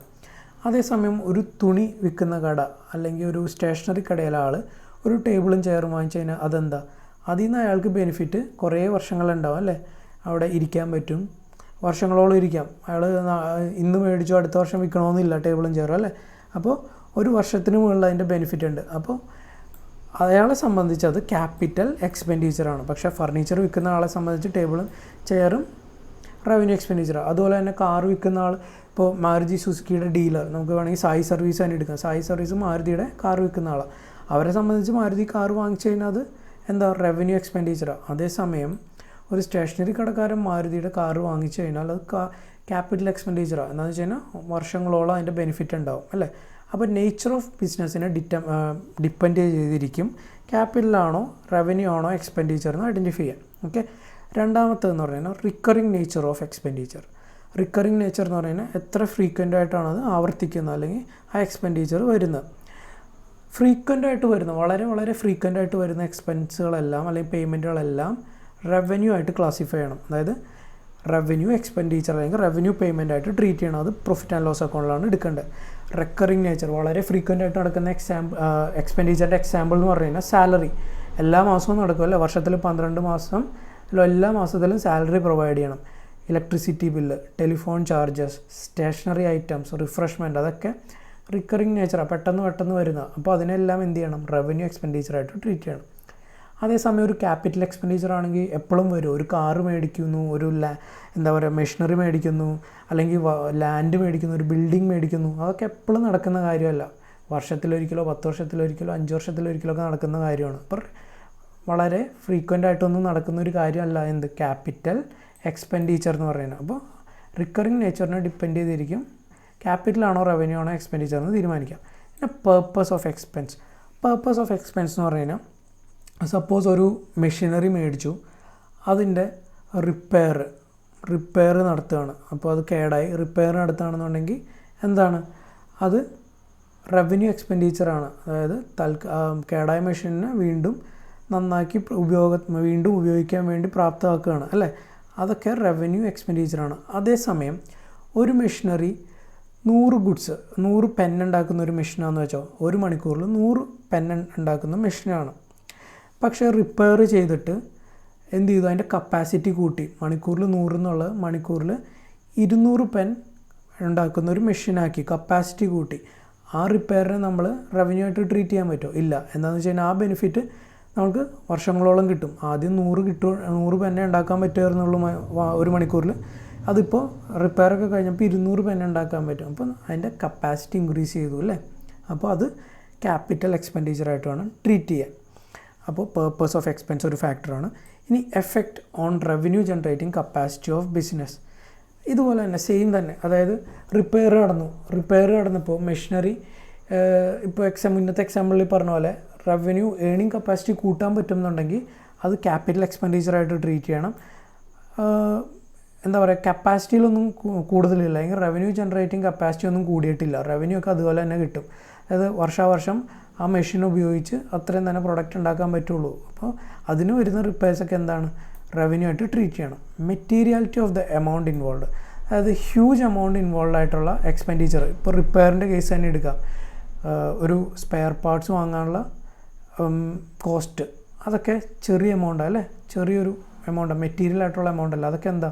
അതേസമയം ഒരു തുണി വിൽക്കുന്ന കട അല്ലെങ്കിൽ ഒരു സ്റ്റേഷനറി കടയിലെ ആൾ ഒരു ടേബിളും ചെയറും വാങ്ങിച്ചു കഴിഞ്ഞാൽ അതെന്താ, അതിൽ നിന്ന് അയാൾക്ക് ബെനിഫിറ്റ് കുറേ വർഷങ്ങളുണ്ടാവും അല്ലേ. അവിടെ ഇരിക്കാൻ പറ്റും, വർഷങ്ങളോളം ഇരിക്കാം. അയാൾ ഇന്ന് മേടിച്ചു അടുത്ത വർഷം വിൽക്കണമെന്നില്ല ടേബിളും ചെയറും അല്ലേ. അപ്പോൾ ഒരു വർഷത്തിന് മുകളിൽ അതിൻ്റെ ബെനിഫിറ്റ് ഉണ്ട്. അപ്പോൾ അയാളെ സംബന്ധിച്ച് അത് ക്യാപിറ്റൽ എക്സ്പെൻഡിച്ചറാണ്. പക്ഷേ ഫർണിച്ചർ വിൽക്കുന്ന ആളെ സംബന്ധിച്ച് ടേബിളും ചെയറും റവന്യൂ എക്സ്പെൻഡിച്ചറാണ്. അതുപോലെ തന്നെ കാർ വിൽക്കുന്ന ആൾ, ഇപ്പോൾ മാരുതി സുസുക്കിയുടെ ഡീലർ, നമുക്ക് വേണമെങ്കിൽ സായി സർവീസ് തന്നെ എടുക്കാം. സായി സർവീസ് മാരുതിയുടെ കാർ വിൽക്കുന്ന ആളാണ്. അവരെ സംബന്ധിച്ച് മാരുതി കാർ വാങ്ങിച്ചു കഴിഞ്ഞാൽ അത് എന്താ റവന്യൂ എക്സ്പെൻഡിച്ചറാണ്. അതേസമയം ഒരു സ്റ്റേഷനറി കടക്കാരൻ മാരുതിയുടെ കാർ വാങ്ങിച്ചു കഴിഞ്ഞാൽ അത് ക്യാപിറ്റൽ എക്സ്പെൻഡിച്ചറാണ്. എന്താണെന്ന് വെച്ച് കഴിഞ്ഞാൽ വർഷങ്ങളോളം അതിൻ്റെ ബെനിഫിറ്റ് ഉണ്ടാവും അല്ലേ. അപ്പോൾ നേച്ചർ ഓഫ് ബിസിനസ്സിനെ ഡിപ്പെൻഡ് ചെയ്തിരിക്കും ക്യാപിറ്റലാണോ റവന്യൂ ആണോ എക്സ്പെൻഡിച്ചർ എന്ന് ഐഡൻറ്റിഫൈ ചെയ്യാം. ഓക്കെ. രണ്ടാമത്തേതെന്ന് പറഞ്ഞാൽ recurring nature of expenditure. Recurring nature എന്ന് പറഞ്ഞാൽ എത്ര ഫ്രീക്വൻ്റ് ആയിട്ടാണ് അത് ആവർത്തിക്കുന്നത് അല്ലെങ്കിൽ ആ എക്സ്പെൻഡിച്ചർ വരുന്നത്. ഫ്രീക്വൻ്റ് ആയിട്ട് വരുന്ന വളരെ ഫ്രീക്വൻ്റ് ആയിട്ട് വരുന്ന എക്സ്പെൻസുകളെല്ലാം അല്ലെങ്കിൽ പേയ്മെൻറ്റുകളെല്ലാം റവന്യൂ ആയിട്ട് ക്ലാസിഫൈ ചെയ്യണം. അതായത് റവന്യൂ എക്സ്പെൻഡിച്ചർ അല്ലെങ്കിൽ റവന്യൂ പേയ്മെൻ്റ് ആയിട്ട് ട്രീറ്റ് ചെയ്യണം. അത് പ്രോഫിറ്റ് ആൻഡ് ലോസ് അക്കൗണ്ടിലാണ് എടുക്കേണ്ടത്. റെക്കറിങ് നേച്ചർ, വളരെ ഫ്രീക്വൻ്റ് ആയിട്ട് നടക്കുന്ന എക്സ്പെൻഡിച്ചറിൻ്റെ എക്സാമ്പിൾ എന്ന് പറഞ്ഞു കഴിഞ്ഞാൽ സാലറി. എല്ലാ മാസവും നടക്കുമല്ലോ, വർഷത്തിൽ 12 മാസം, എല്ലാ മാസത്തിലും സാലറി പ്രൊവൈഡ് ചെയ്യണം. Electricity bill, telephone charges, stationery items, refreshment, അതൊക്കെ റിക്കറിങ് നേച്ചറാണ്, പെട്ടെന്ന് വരുന്ന. അപ്പോൾ അതിനെല്ലാം എന്ത് ചെയ്യണം, റവന്യൂ എക്സ്പെൻഡിച്ചറായിട്ട് ട്രീറ്റ് ചെയ്യണം. അതേസമയം ഒരു ക്യാപിറ്റൽ എക്സ്പെൻഡിച്ചർ ആണെങ്കിൽ എപ്പോഴും വരും. ഒരു കാറ് മേടിക്കുന്നു, ഒരു മെഷീനറി മേടിക്കുന്നു, അല്ലെങ്കിൽ ലാൻഡ് മേടിക്കുന്നു, ഒരു ബിൽഡിംഗ് മേടിക്കുന്നു, അതൊക്കെ എപ്പോഴും നടക്കുന്ന കാര്യമല്ല. വർഷത്തിലൊരിക്കലോ 10 വർഷത്തിലൊരിക്കലോ 5 വർഷത്തിലൊരിക്കലോ ഒക്കെ നടക്കുന്ന കാര്യമാണ്. അപ്പോൾ വളരെ ഫ്രീക്വൻ്റ് ആയിട്ടൊന്നും നടക്കുന്ന ഒരു കാര്യമല്ല എന്ത് ക്യാപിറ്റൽ എക്സ്പെൻഡിച്ചർ എന്ന് പറയുന്നത്. അപ്പോൾ റിക്കറിങ് നേച്ചറിനെ ഡിപ്പെൻഡ് ചെയ്തിരിക്കും ക്യാപിറ്റലാണോ റവന്യൂ ആണോ എക്സ്പെൻഡിച്ചർ എന്ന് തീരുമാനിക്കാം. പിന്നെ പേർപ്പസ് ഓഫ് എക്സ്പെൻസ് എന്ന് പറഞ്ഞു കഴിഞ്ഞാൽ സപ്പോസ് ഒരു മെഷീനറി മേടിച്ചു, അതിൻ്റെ റിപ്പയർ നടത്തുകയാണ്. അപ്പോൾ അത് കേടായി റിപ്പയർ നടത്തുകയാണെന്നുണ്ടെങ്കിൽ എന്താണ്, അത് റവന്യൂ എക്സ്പെൻഡിച്ചറാണ്. അതായത് കേടായ മെഷീനിനെ വീണ്ടും നന്നാക്കി വീണ്ടും ഉപയോഗിക്കാൻ വേണ്ടി പ്രാപ്തമാക്കുകയാണ് അല്ലേ. അതൊക്കെ റവന്യൂ എക്സ്പെൻഡിച്ചറാണ്. അതേസമയം ഒരു മെഷീനറി 100 പെൻ ഉണ്ടാക്കുന്ന ഒരു മെഷീനാണെന്ന് വെച്ചോ, ഒരു മണിക്കൂറിൽ 100 പെൻ ഉണ്ടാക്കുന്ന മെഷീനാണ്. പക്ഷേ റിപ്പയർ ചെയ്തിട്ട് എന്ത് ചെയ്തു, അതിൻ്റെ കപ്പാസിറ്റി കൂട്ടി, മണിക്കൂറിൽ 100 എന്നുള്ളത് മണിക്കൂറിൽ 200 പെൻ ഉണ്ടാക്കുന്ന ഒരു മെഷീനാക്കി, കപ്പാസിറ്റി കൂട്ടി. ആ റിപ്പയറിനെ നമ്മൾ റവന്യൂ ആയിട്ട് ട്രീറ്റ് ചെയ്യാൻ പറ്റുമോ? ഇല്ല. എന്താണെന്ന് വെച്ച് കഴിഞ്ഞാൽ ആ ബെനിഫിറ്റ് നമുക്ക് വർഷങ്ങളോളം കിട്ടും. ആദ്യം 100 പെന്നെ ഉണ്ടാക്കാൻ പറ്റുമായിരുന്നുള്ളൂ ഒരു മണിക്കൂറിൽ. അതിപ്പോൾ റിപ്പയറൊക്കെ കഴിഞ്ഞപ്പോൾ 200 പെൻ ഉണ്ടാക്കാൻ പറ്റും. അപ്പം അതിൻ്റെ കപ്പാസിറ്റി ഇൻക്രീസ് ചെയ്തു അല്ലേ. അപ്പോൾ അത് ക്യാപിറ്റൽ എക്സ്പെൻഡിച്ചറായിട്ട് വേണം ട്രീറ്റ് ചെയ്യാൻ. അപ്പോൾ പേർപ്പസ് ഓഫ് എക്സ്പെൻസ് ഒരു ഫാക്ടറാണ്. ഇനി effect on revenue generating capacity of business, ഇതുപോലെ തന്നെ സെയിം തന്നെ. അതായത് റിപ്പയർ നടന്നപ്പോൾ മെഷീനറി, ഇപ്പോൾ മുന്നത്തെ എക്സാമ്പിളിൽ പറഞ്ഞ പോലെ റവന്യൂ ഏണിംഗ് കപ്പാസിറ്റി കൂട്ടാൻ പറ്റുന്നുണ്ടെങ്കിൽ അത് ക്യാപിറ്റൽ എക്സ്പെൻഡിച്ചറായിട്ട് ട്രീറ്റ് ചെയ്യണം. എന്താ പറയുക, കപ്പാസിറ്റിയിലൊന്നും കൂടുതലില്ല, അല്ലെങ്കിൽ റവന്യൂ ജനറേറ്റിംഗ് കപ്പാസിറ്റി ഒന്നും കൂടിയിട്ടില്ല, റവന്യൂ ഒക്കെ അതുപോലെ തന്നെ കിട്ടും. അതായത് വർഷാവർഷം ആ മെഷീൻ ഉപയോഗിച്ച് അത്രയും തന്നെ പ്രൊഡക്റ്റ് ഉണ്ടാക്കാൻ പറ്റുള്ളൂ. അപ്പോൾ അതിന് വരുന്ന റിപ്പയർസൊക്കെ എന്താണ്, റവന്യൂ ആയിട്ട് ട്രീറ്റ് ചെയ്യണം. Materiality of the amount involve, അതായത് ഹ്യൂജ് എമൗണ്ട് ഇൻവോൾവ് ആയിട്ടുള്ള എക്സ്പെൻഡിച്ചർ. ഇപ്പോൾ റിപ്പയറിൻ്റെ കേസ് തന്നെ എടുക്കാം, ഒരു സ്പെയർ പാർട്സ് വാങ്ങാനുള്ള കോസ്റ്റ്, അതൊക്കെ ചെറിയ എമൗണ്ടാണ് അല്ലേ, ചെറിയൊരു എമൗണ്ടാണ്, മെറ്റീരിയൽ ആയിട്ടുള്ള എമൗണ്ട് അല്ല, അതൊക്കെ എന്താ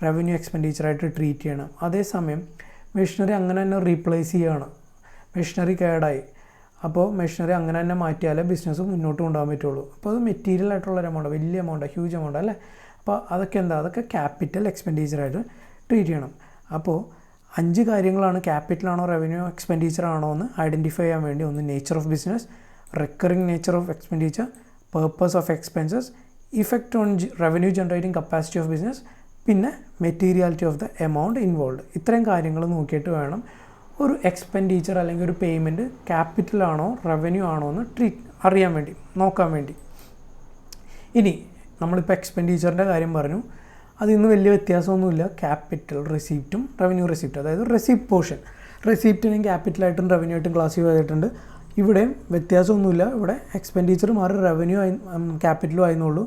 റവന്യൂ എക്സ്പെൻഡിച്ചറായിട്ട് ട്രീറ്റ് ചെയ്യണം. അതേസമയം മെഷീനറി അങ്ങനെ തന്നെ റീപ്ലേസ് ചെയ്യുകയാണ്, മെഷീനറി കേടായി, അപ്പോൾ മെഷീനറി അങ്ങനെ തന്നെ മാറ്റിയാലേ ബിസിനസ് മുന്നോട്ട് കൊണ്ടുപോകാൻ പറ്റുള്ളൂ. അപ്പോൾ അത് മെറ്റീരിയൽ ആയിട്ടുള്ള ഒരു എമൗണ്ട്, വലിയ എമൗണ്ടാണ്, ഹ്യൂജ് എമൗണ്ട് അല്ലേ. അപ്പോൾ അതൊക്കെ എന്താ, അതൊക്കെ ക്യാപിറ്റൽ എക്സ്പെൻഡിച്ചറായിട്ട് ട്രീറ്റ് ചെയ്യണം. അപ്പോൾ 5 കാര്യങ്ങളാണ് ക്യാപിറ്റലാണോ റവന്യൂ എക്സ്പെൻഡിച്ചർ ആണോ എന്ന് ഐഡൻറ്റിഫൈ ചെയ്യാൻ വേണ്ടി. ഒന്ന് nature of business, recurring nature of expenditure, purpose of expenses, effect on revenue generating capacity of business, പിന്നെ materiality of the amount involve. ഇത്രയും കാര്യങ്ങൾ നോക്കിയിട്ട് വേണം ഒരു എക്സ്പെൻഡിച്ചർ അല്ലെങ്കിൽ ഒരു പേയ്മെൻറ്റ് ക്യാപിറ്റലാണോ റവന്യൂ ആണോ എന്ന് അറിയാൻ വേണ്ടി, നോക്കാൻ വേണ്ടി. ഇനി നമ്മളിപ്പോൾ എക്സ്പെൻഡിച്ചറിൻ്റെ കാര്യം പറഞ്ഞു, അതിന്ന് വലിയ വ്യത്യാസമൊന്നുമില്ല ക്യാപിറ്റൽ റെസിപ്റ്റും റവന്യൂ റെസിപ്റ്റ്. അതായത് റെസിപ്റ്റ് പോർഷൻ, റെസിപ്റ്റിനെയും ക്യാപിറ്റലായിട്ടും റവന്യൂ ആയിട്ടും ക്ലാസിഫൈ ചെയ്തിട്ടുണ്ട്. ഇവിടെയും വ്യത്യാസമൊന്നുമില്ല, ഇവിടെ എക്സ്പെൻഡിച്ചർ മാറി റവന്യൂ ആയി ക്യാപിറ്റലും ആയിരുന്നുള്ളൂ,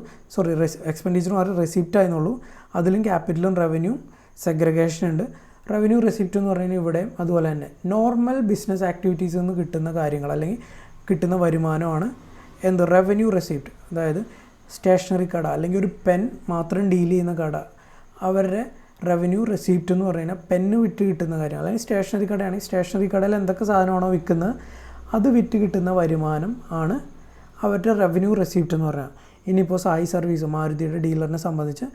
എക്സ്പെൻഡിച്ചർ മാറി റെസിപ്റ്റ് ആയിരുന്നുള്ളൂ. അതിലും ക്യാപിറ്റലും റവന്യൂ സെഗ്രിഗേഷൻ ഉണ്ട്. റവന്യൂ റെസിപ്റ്റ് എന്ന് പറഞ്ഞാൽ ഇവിടെയും അതുപോലെ തന്നെ നോർമൽ ബിസിനസ് ആക്ടിവിറ്റീസിൽ നിന്ന് കിട്ടുന്ന കാര്യങ്ങൾ അല്ലെങ്കിൽ കിട്ടുന്ന വരുമാനമാണ് എന്ത്, റവന്യൂ റെസിപ്റ്റ്. അതായത് സ്റ്റേഷനറി കട അല്ലെങ്കിൽ ഒരു പെൻ മാത്രം ഡീൽ ചെയ്യുന്ന കട, അവരുടെ റവന്യൂ റെസിപ്റ്റ് എന്ന് പറഞ്ഞു കഴിഞ്ഞാൽ പെന്ന് വിറ്റ് കിട്ടുന്ന കാര്യം. അല്ലെങ്കിൽ സ്റ്റേഷനറി കടയാണെങ്കിൽ സ്റ്റേഷനറി കടയിൽ എന്തൊക്കെ സാധനമാണോ വിൽക്കുന്നത് അത് വിറ്റ് കിട്ടുന്ന വരുമാനം ആണ് അവരുടെ റവന്യൂ റെസിപ്റ്റ് എന്ന് പറഞ്ഞാൽ. ഇനിയിപ്പോൾ സായി സർവീസ്, മാരുതിയുടെ ഡീലറിനെ സംബന്ധിച്ച്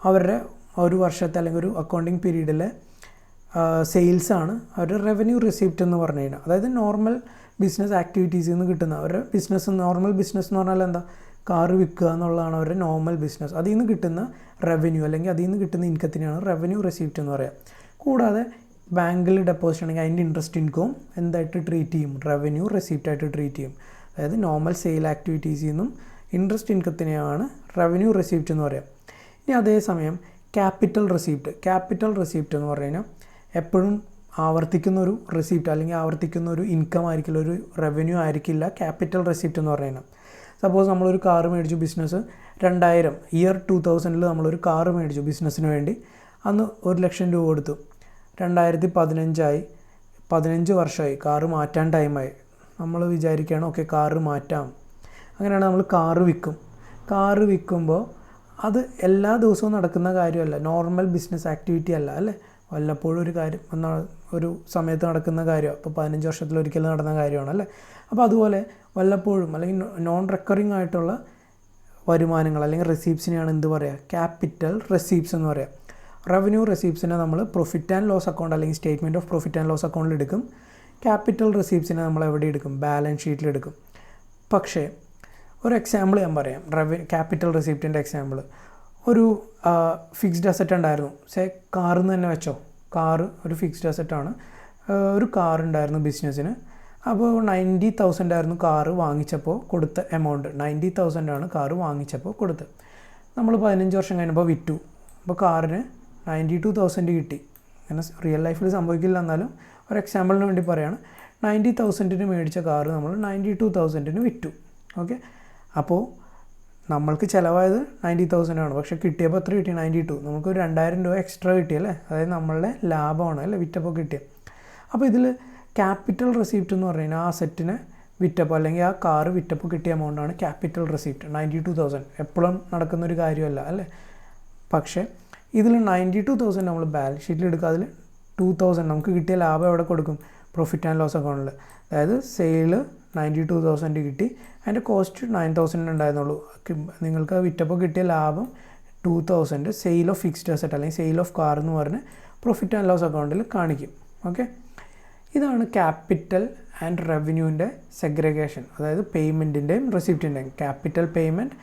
അവരുടെ ഒരു വർഷത്തെ അല്ലെങ്കിൽ ഒരു അക്കൗണ്ടിങ് പീരീഡിലെ സെയിൽസാണ് അവരുടെ റവന്യൂ റെസിപ്റ്റ് എന്ന് പറഞ്ഞു കഴിഞ്ഞാൽ. അതായത് നോർമൽ ബിസിനസ് ആക്ടിവിറ്റീസിൽ നിന്ന് കിട്ടുന്ന അവരുടെ ബിസിനസ്, നോർമൽ ബിസിനസ് എന്ന് പറഞ്ഞാൽ എന്താ, കാറ് വിൽക്കുക എന്നുള്ളതാണ് അവരുടെ നോർമൽ ബിസിനസ്. അതിൽ നിന്ന് കിട്ടുന്ന റവന്യൂ അല്ലെങ്കിൽ അതിൽ നിന്ന് കിട്ടുന്ന ഇൻകത്തിനെയാണ് റവന്യൂ റെസിപ്റ്റ് എന്ന് പറയുക. കൂടാതെ ബാങ്കിൽ ഡെപ്പോസിറ്റ് ആണെങ്കിൽ അതിൻ്റെ ഇൻട്രസ്റ്റ് ഇൻകവും എന്തായിട്ട് ട്രീറ്റ് ചെയ്യും, റവന്യൂ റെസിപ്റ്റായിട്ട് ട്രീറ്റ് ചെയ്യും. അതായത് നോർമൽ സെയിൽ ആക്ടിവിറ്റീസിൽ നിന്നും ഇൻട്രസ്റ്റ് ഇൻകത്തിനെയാണ് റവന്യൂ റെസിപ്റ്റ് എന്ന് പറയുക. ഇനി അതേസമയം ക്യാപിറ്റൽ റെസിപ്റ്റ് എന്ന് പറഞ്ഞു കഴിഞ്ഞാൽ എപ്പോഴും ആവർത്തിക്കുന്ന ഒരു റെസിപ്റ്റ് അല്ലെങ്കിൽ ആവർത്തിക്കുന്ന ഒരു ഇൻകം ആയിരിക്കില്ല, ഒരു റവന്യൂ ആയിരിക്കില്ല ക്യാപിറ്റൽ റെസിപ്റ്റ് എന്ന് പറഞ്ഞു കഴിഞ്ഞാൽ. സപ്പോസ് നമ്മളൊരു കാറ് മേടിച്ചു, ബിസിനസ് 2000 ഇയർ 2000 നമ്മളൊരു കാറ് മേടിച്ചു ബിസിനസ്സിന് വേണ്ടി, അന്ന് 1,00,000 രൂപ കൊടുത്തു. 2015 15 വർഷമായി, കാറ് മാറ്റാൻ ടൈമായി. നമ്മൾ വിചാരിക്കുകയാണ് ഓക്കെ കാറ് മാറ്റാം, അങ്ങനെയാണ് നമ്മൾ കാറ് വിൽക്കുമ്പോൾ അത് എല്ലാ ദിവസവും നടക്കുന്ന കാര്യമല്ല, നോർമൽ ബിസിനസ് ആക്ടിവിറ്റി അല്ല അല്ലേ, വല്ലപ്പോഴും ഒരു കാര്യം ഒരു സമയത്ത് നടക്കുന്ന കാര്യമാണ്. അപ്പോൾ 15 വർഷത്തിലൊരിക്കലും നടന്ന കാര്യമാണ് അല്ലേ. അപ്പോൾ അതുപോലെ വല്ലപ്പോഴും അല്ലെങ്കിൽ നോൺ റെക്കറിങ് ആയിട്ടുള്ള വരുമാനങ്ങൾ അല്ലെങ്കിൽ റെസീപ്സിനെയാണ് എന്ത് പറയുക, ക്യാപിറ്റൽ റെസീപ്സ് എന്ന് പറയുക. റവന്യൂ റെസീപ്സിനെ നമ്മൾ പ്രോഫിറ്റ് ആൻഡ് ലോസ് അക്കൗണ്ട് അല്ലെങ്കിൽ statement of profit and loss അക്കൗണ്ടിൽ എടുക്കും. ക്യാപിറ്റൽ റെസീപ്സിനെ നമ്മൾ എവിടെ എടുക്കും, ബാലൻസ് ഷീറ്റിലെടുക്കും. പക്ഷേ ഒരു എക്സാമ്പിൾ ഞാൻ പറയാം, ക്യാപിറ്റൽ റെസിപ്റ്റിൻ്റെ എക്സാമ്പിൾ. ഒരു ഫിക്സ്ഡ് അസറ്റ് ഉണ്ടായിരുന്നു, കാറെന്ന് തന്നെ വെച്ചോ, കാറ് ഒരു ഫിക്സ്ഡ് അസറ്റാണ്. ഒരു കാർ ഉണ്ടായിരുന്നു ബിസിനസ്സിന്. അപ്പോൾ 90,000 ആയിരുന്നു കാറ് വാങ്ങിച്ചപ്പോൾ കൊടുത്ത എമൗണ്ട്. 90,000 ആണ് കാറ് വാങ്ങിച്ചപ്പോൾ കൊടുത്തത്. നമ്മൾ 15 വർഷം കഴിഞ്ഞപ്പോൾ വിറ്റു. അപ്പോൾ കാറിന് 92,000 കിട്ടി. അങ്ങനെ റിയൽ ലൈഫിൽ സംഭവിക്കില്ല, എന്നാലും ഒരു എക്സാമ്പിളിന് വേണ്ടി പറയുകയാണ്. 90,000 മേടിച്ച കാറ് നമ്മൾ 92,000 വിറ്റു. ഓക്കെ, അപ്പോൾ നമ്മൾക്ക് ചിലവായത് 90,000 ആണ്, പക്ഷേ കിട്ടിയപ്പോൾ എത്ര കിട്ടി, 92. നമുക്ക് ഒരു 2,000 രൂപ എക്സ്ട്രാ കിട്ടിയല്ലേ, അതായത് നമ്മളുടെ ലാഭമാണ് അല്ലേ വിറ്റപ്പോൾ കിട്ടിയത്. അപ്പോൾ ഇതിൽ ക്യാപിറ്റൽ റെസിപ്റ്റ് എന്ന് പറഞ്ഞു കഴിഞ്ഞാൽ ആ സെറ്റിനെ വിറ്റപ്പോൾ അല്ലെങ്കിൽ ആ കാറ് വിറ്റപ്പോൾ കിട്ടിയ എമൗണ്ടാണ് ക്യാപിറ്റൽ റെസിപ്റ്റ്. 92,000 എപ്പോഴും നടക്കുന്നൊരു കാര്യമല്ല അല്ലേ. പക്ഷേ ഇതിൽ 92,000 നമ്മൾ ബാലൻസ് ഷീറ്റിൽ എടുക്കുക, അതിൽ 2,000 നമുക്ക് കിട്ടിയ ലാഭം എവിടെ കൊടുക്കും, പ്രോഫിറ്റ് ആൻഡ് ലോസ് അക്കൗണ്ടിൽ. അതായത് സെയിൽ 92,000 കിട്ടി, അതിൻ്റെ കോസ്റ്റ് 9,000 ഉണ്ടായിരുന്നുള്ളൂ. നിങ്ങൾക്ക് വിറ്റപ്പോൾ കിട്ടിയ ലാഭം 2,000 സെയിൽ ഓഫ് ഫിക്സ്ഡ് അസറ്റ് അല്ലെങ്കിൽ സെയിൽ ഓഫ് കാർ എന്ന് പറഞ്ഞ് പ്രോഫിറ്റ് ആൻഡ് ലോസ് അക്കൗണ്ടിൽ കാണിക്കും. ഓക്കെ, ഇതാണ് ക്യാപിറ്റൽ ആൻഡ് റവന്യൂവിൻ്റെ സെഗ്രിഗേഷൻ, അതായത് പേയ്മെൻറ്റിൻ്റെയും റെസിപ്റ്റിൻ്റെയും. Capital payment,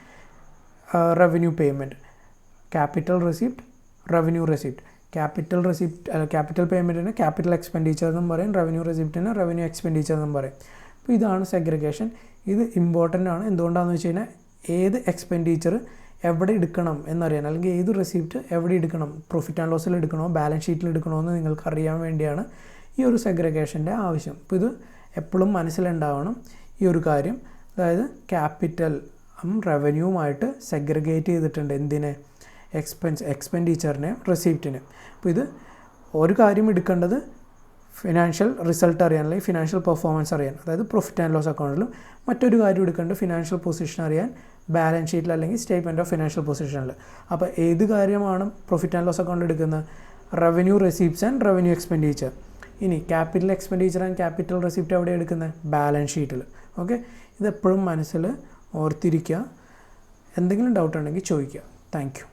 revenue payment, capital receipt, revenue receipt. Capital പേയ്മെൻറ്റിന് ക്യാപിറ്റൽ എക്സ്പെൻഡിച്ചർ എന്നും പറയും, റവന്യൂ റെസിപ്റ്റിന് റവന്യൂ എക്സ്പെൻഡിച്ചർ എന്നും പറയും. അപ്പോൾ ഇതാണ് സെഗ്രിഗേഷൻ. ഇത് ഇമ്പോർട്ടൻ്റ് ആണ്. എന്തുകൊണ്ടാണെന്ന് വെച്ച് കഴിഞ്ഞാൽ ഏത് എക്സ്പെൻഡിച്ചർ എവിടെ എടുക്കണം എന്നറിയാൻ, അല്ലെങ്കിൽ ഏത് റെസിപ്റ്റ് എവിടെ എടുക്കണം, പ്രോഫിറ്റ് ആൻഡ് ലോസിൽ എടുക്കണോ ബാലൻസ് ഷീറ്റിൽ എടുക്കണോ എന്ന് നിങ്ങൾക്ക് അറിയാൻ വേണ്ടിയാണ് ഈ ഒരു സെഗ്രിഗേഷൻ്റെ ആവശ്യം. അപ്പോൾ ഇത് എപ്പോഴും മനസ്സിലുണ്ടാവണം ഈ ഒരു കാര്യം. അതായത് ക്യാപിറ്റൽ റവന്യൂവുമായിട്ട് സെഗ്രിഗേറ്റ് ചെയ്തിട്ടുണ്ട്. എന്തിനെ? എക്സ്പെൻഡിച്ചറിനെ, റെസിപ്റ്റിനെ. അപ്പോൾ ഇത് ഒരു കാര്യം എടുക്കേണ്ടത് ഫിനാൻഷ്യൽ റിസൾട്ട് അറിയാൻ, അല്ലെങ്കിൽ ഫിനാൻഷ്യൽ പെർഫോമൻസ് അറിയാൻ, അതായത് പ്രോഫിറ്റ് ആൻഡ് ലോസ് അക്കൗണ്ടിലും. മറ്റൊരു കാര്യം എടുക്കേണ്ടത് ഫിനാൻഷ്യൽ പൊസിഷൻ അറിയാൻ, ബാലൻസ് ഷീറ്റിൽ അല്ലെങ്കിൽ സ്റ്റേറ്റ്മെൻറ്റ് ഓഫ് ഫിനാൻഷ്യൽ പൊസിഷനിൽ. അപ്പോൾ ഏത് കാര്യമാണ് പ്രോഫിറ്റ് ആൻഡ് ലോസ് അക്കൗണ്ട് എടുക്കുന്നത്? Revenue receipts and revenue expenditure. ഇനി capital expenditure and capital receipt എവിടെ എടുക്കുന്നത്? ബാലൻസ് ഷീറ്റിൽ. ഓക്കെ, ഇതെപ്പോഴും മനസ്സിൽ ഓർത്തിരിക്കുക. എന്തെങ്കിലും ഡൗട്ട് ഉണ്ടെങ്കിൽ ചോദിക്കുക. Thank you.